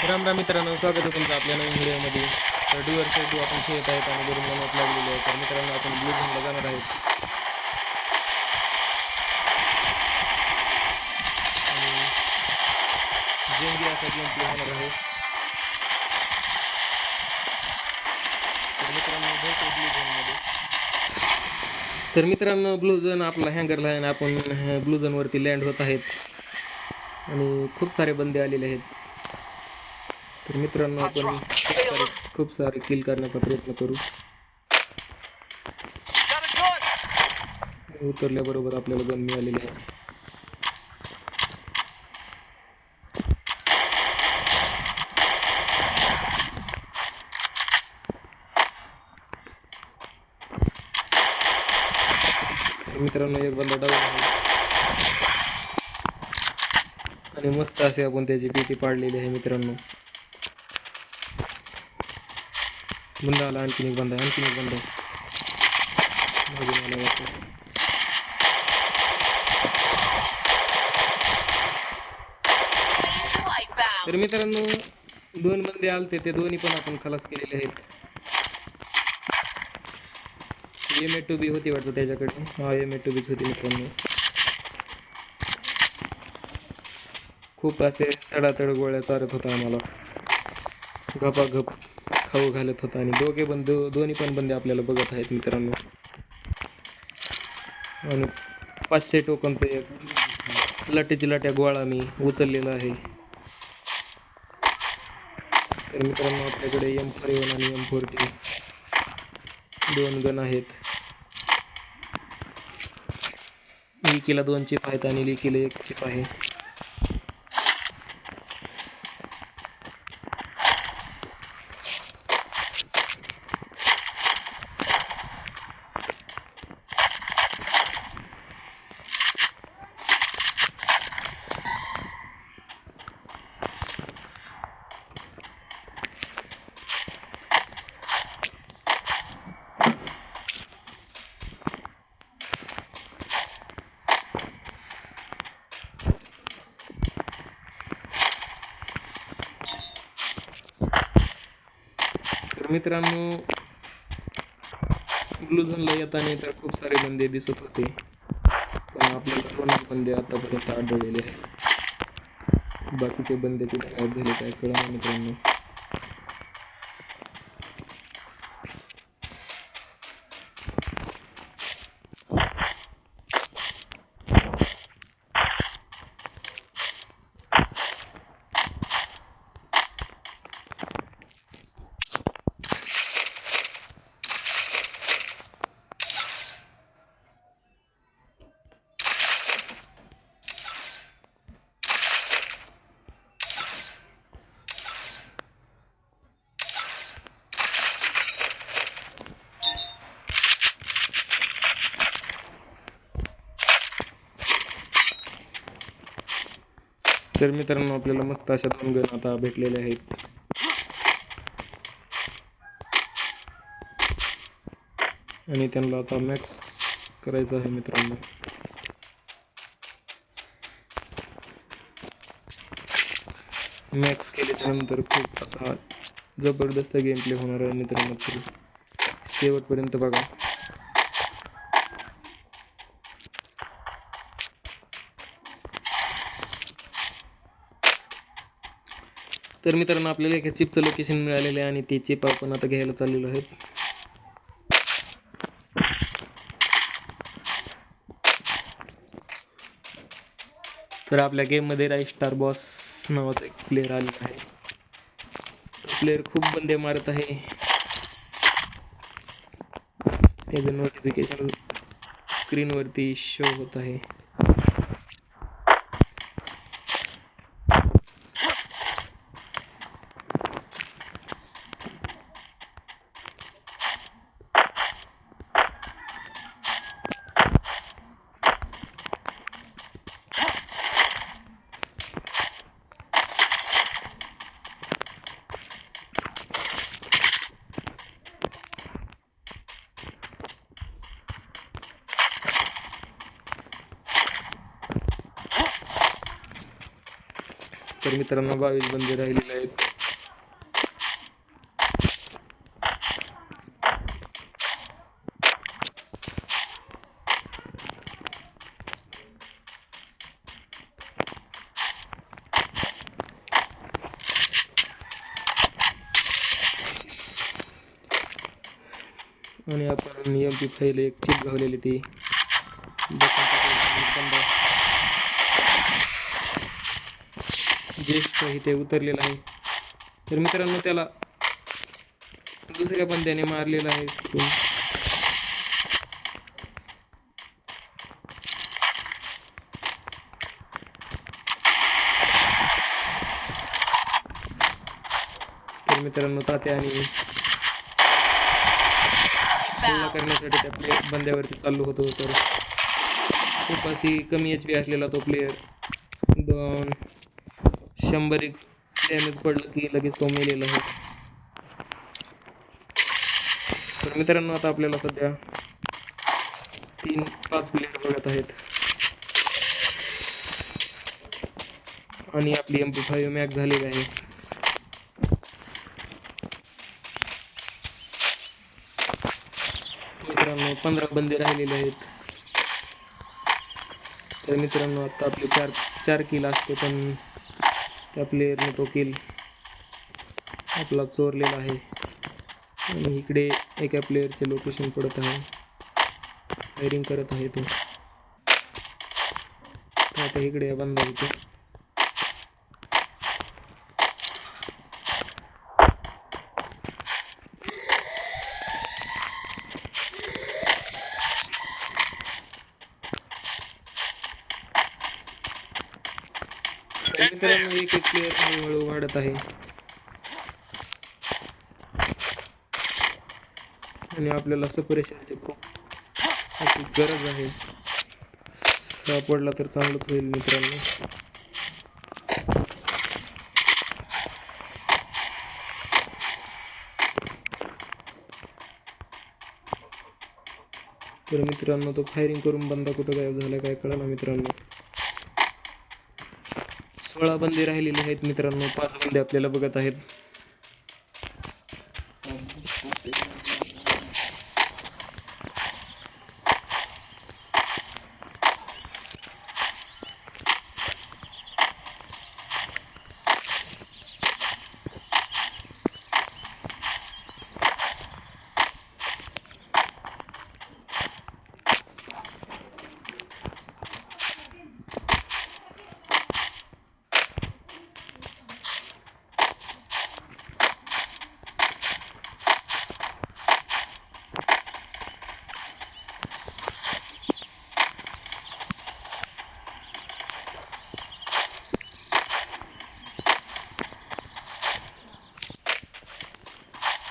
राम राम मित्रांनो, स्वागत आहे तुमचं आपल्या नवीन व्हिडिओमध्ये. तर डुअर टू आपण खेळत आहेत आणि वरून नोट लागलेली आहे. तर मित्रांनो, आपण ब्लू झोनला जाणार आहेत आणि जंगी असा गेम प्ले होणार आहे. तर मित्रांनो, भेटू ब्लू झोनमध्ये. तर मित्रांनो, ब्लू झोन आपला हँगरला आहे आणि आपण ब्लू झोनवरती लँड होत आहेत आणि खूप सारे बंदे आलेले आहेत. तर मित्रांनो, आपण खूप सारे किल करण्याचा प्रयत्न करू. उतरल्याबरोबर आपल्याला गन मिळालेली आहे. मित्रांनो, एक बंदा डाऊन आहे आणि मस्त असे आपण त्याची पीटी पाडलेली आहे. मित्रांनो, बंदा आला, आणखीन एक बंदा आहे. तर मित्रांनो, दोन बंदे आलते, ते दोन्ही पण आपण खलास केलेले आहेत. M2B होती वाटतं त्याच्याकडे. हा, M2Bच होती मित्रांनो. खूप असे तडातड गोळ्या चारत होता आम्हाला, गपागप खाऊ घालत होता आणि दोन्ही पण बंदे आपल्याला बघत आहेत मित्रांनो. आणि 500 टोकनचं एक लाटेची लाट्या गोळा मी उचललेला आहे. तर मित्रांनो, आपल्याकडे M41 आणि M40 दोन गन आहेत. लिकीला 2 चिप आहेत आणि लिकीला 1 चिप आहे. तर मित्रांनो, ब्लू झोनला येताना तर खूप सारे बंदे दिसत होते, पण आपल्याला 2 बंदे आतापर्यंत आढळलेले आहेत. बाकीचे बंदे कुठे काय झाले काय कळणार मित्रांनो. तर मित्रांनो, आपल्याला मस्त अशा 2 गन आता भेटलेले आहेत आणि त्यांना आता मॅक्स करायचं आहे मित्रांनो. मॅक्स केल्याच्यानंतर खूप असा जबरदस्त गेम प्ले होणार आहे मित्रांनो. शेवटपर्यंत बघा. तर मित्रांनो, आपल्याला एका चिपचं लोकेशन मिळालेलं आहे आणि ती चिप आपण आता घ्यायला चाललेलो आहे. तर आपल्या गेममध्ये राईट स्टार बॉस नावाचा एक प्लेअर आलेला आहे. प्लेअर खूप बंदे मारत आहे. त्याचं नोटिफिकेशन स्क्रीनवरती शो होत आहे. तर मित्रांनो, 22 बंदे राहिलेले आहेत. आणि आपण MP5 एक चिप घावलेली ती बंद ज्येष्ठ इथे उतरलेला आहे. तर मित्रांनो त्याला दुसऱ्या बंद्याने मारलेला आहे तिथून. तर मित्रांनो तात्या आणि हल्ला करण्यासाठी त्या प्लेयर बंद्यावरती चाललो होतो. तर खूप अशी कमी HP असलेला तो प्लेयर 100 डॅमेज पडलं की लगेच तो मेलेला आहे. तर मित्रांनो आता आपल्याला सध्या 3-5 प्लेयर बघत आहेत आणि आपली MP5 मॅक्स झालेली आहे. मित्रांनो 15 बंदे राहिलेले आहेत. तर मित्रांनो आता आपले 4 किल असते, पण त्या प्लेयरने तो किल आपला चोरलेला आहे. आणि इकडे एका प्लेयरचे लोकेशन पडत आहे, फायरिंग करत आहे तो. आता इकडे बंद होतो. मित्रांनो एक प्लेयर हळूहळू वाढत आहे आणि आपल्याला सपरेशनची खूप अशी गरज आहे. सापडला तर चांगलंच होईल मित्रांनो. तर मित्रांनो तो फायरिंग करून बंदा कुठं गायब झाला काय कळलं ना मित्रांनो. 16 बंदे राहिलेले आहेत मित्रांनो. 5 बंदे आपल्याला बघत आहेत.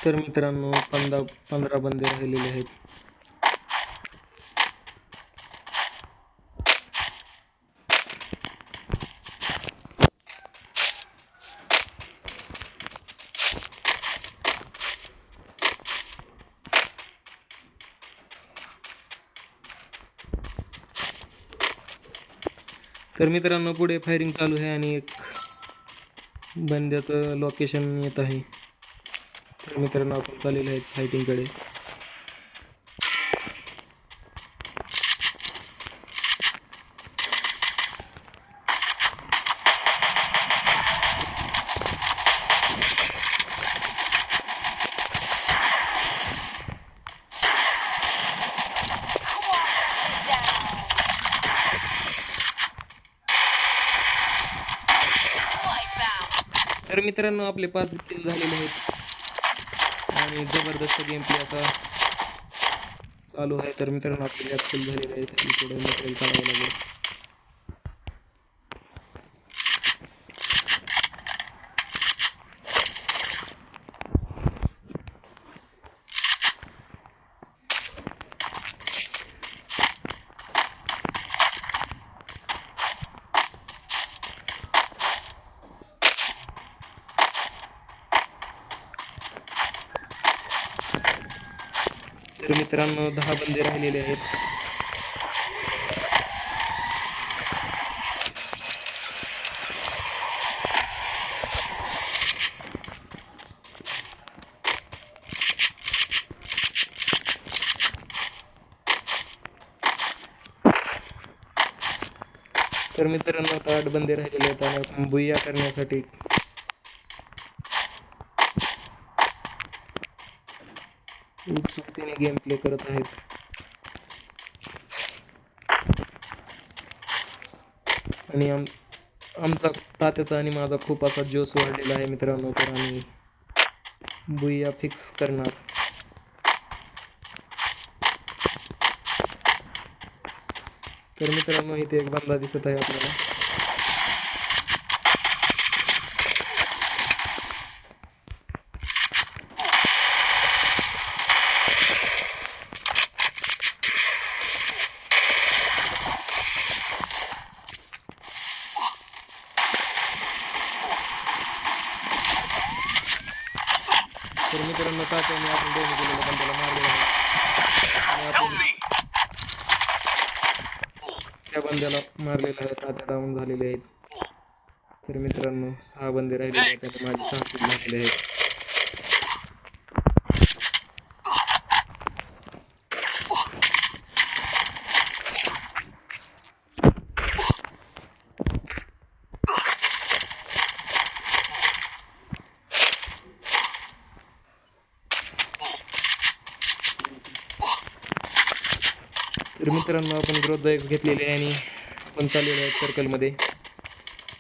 तर मित्रांनो 15 बंदे राहिलेले आहेत. तर मित्रांनो पुढे फायरिंग चालू आहे आणि एक बंद्याचं लोकेशन येत आहे. तर मित्रांनो आपण चाललेले आहेत फायटिंगकडे. तर मित्रांनो आपले 5 किल झालेले आहेत आणि जबरदस्त गेम प्ले असा चालू आहे. तर मित्रांनो आपले 5 किल झालेले आहेत आणि थोडं मटेरियल काढावं लागेल. तर मित्रांनो 10 बंदे राहिलेले आहेत. तर मित्रांनो आता 8 बंदे राहिलेले आहेत आणि आपण बुया करण्यासाठी उत्सुकतेने गेम प्ले करत आहेत. आणि आमचा तात्याचा आणि माझा खूप असा जोश वाढलेला आहे मित्रांनो. तर आम्ही बुया फिक्स करणार. तर मित्रांनो इथे एक बंदा दिसत आहे आपल्याला. तर मित्रांनो तात्याने आपण दोन्ही गेलेल्या बंदाला मारलेला आहे आणि आपण त्या बंद्याला मारलेला आहे. तात्या डाऊन झालेले आहेत. तर मित्रांनो 6 बंदे राहिलेले आहेत आणि माझे 6 किल झालेले आहेत. तर मित्रांनो आपण ग्रोथ एक्स घेतलेले आहे आणि आपण चाललेलो आहे सर्कलमध्ये.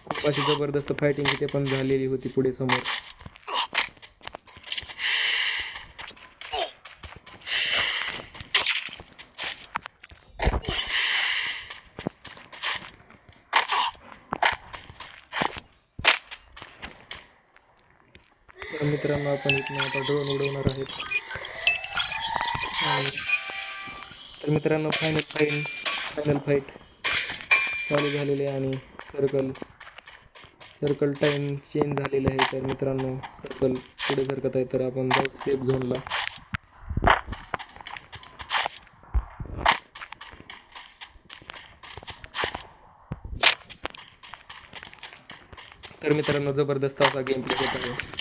खूप अशी जबरदस्त फायटिंग इथे पण झालेली होती पुढे समोर. तर मित्रांनो आपण इथून आता ड्रोन उडवणार आहेत. तर मित्रांनो फायनल फाईट चालू झालेली आहे आणि सर्कल टाईम चेंज झालेला आहे. तर मित्रांनो सर्कल पुढे सरकत आहे. तर आपण जाऊ सेफ झोनला. तर मित्रांनो जबरदस्त असा गेम प्ले होत आहे.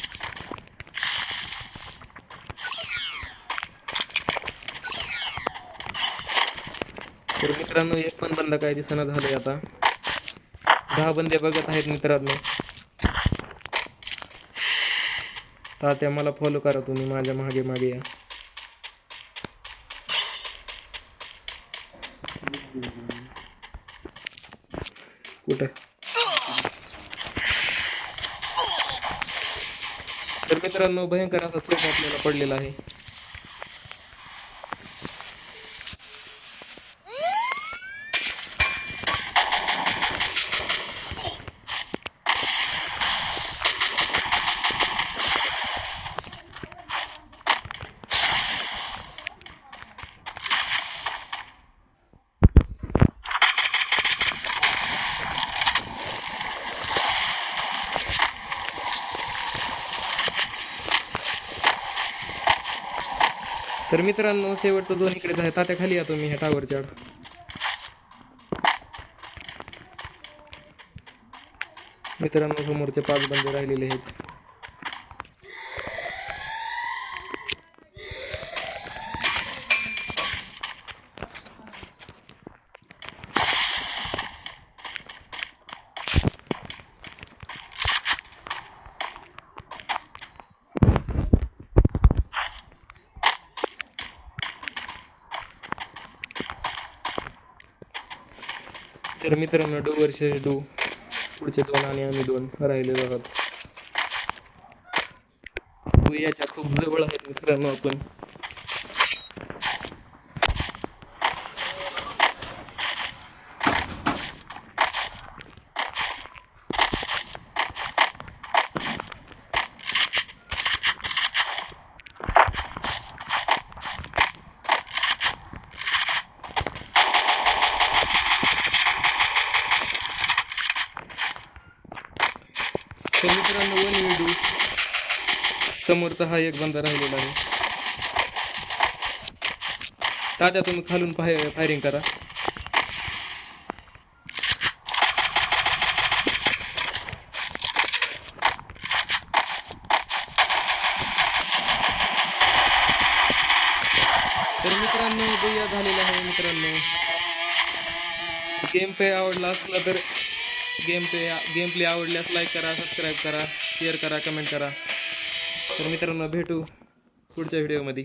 तर मित्रांनो एक पण बंदा काय दिसना झाले. आता 10 बंदे बघत आहेत मित्रांनो. तात्या मला फॉलो करा, तुम्ही माझ्या मागे मागे या. कुठं? तर मित्रांनो भयंकर असा चोप आपल्याला पडलेला आहे. तर मित्रांनो शेवटचा झोन इकडेच आहे. तात्या खाली या तुम्ही ह्या टावरच्या. मित्रांनो समोरचे 5 बंदे राहिलेले आहेत. तर मित्रांनो डू वर्सेस डू पुढचे 2 आणि आम्ही 2 राहिलेलो आहोत. याच्या खूप जवळ आहेत मित्रांनो आपण. तर मित्रांनो 1v2 समोरचा हा एक बंदा राहिलेला आहे. तात्या तुम्ही खालून फायरिंग करा. तर मित्रांनो बुया झालेला आहे मित्रांनो. गेम प्ले आवडला असला तर गेम प्ले आवडल्यास लाईक करा, सबस्क्राईब करा, शेअर करा, कमेंट करा. तर मित्रांनो भेटू पुढच्या व्हिडिओमध्ये.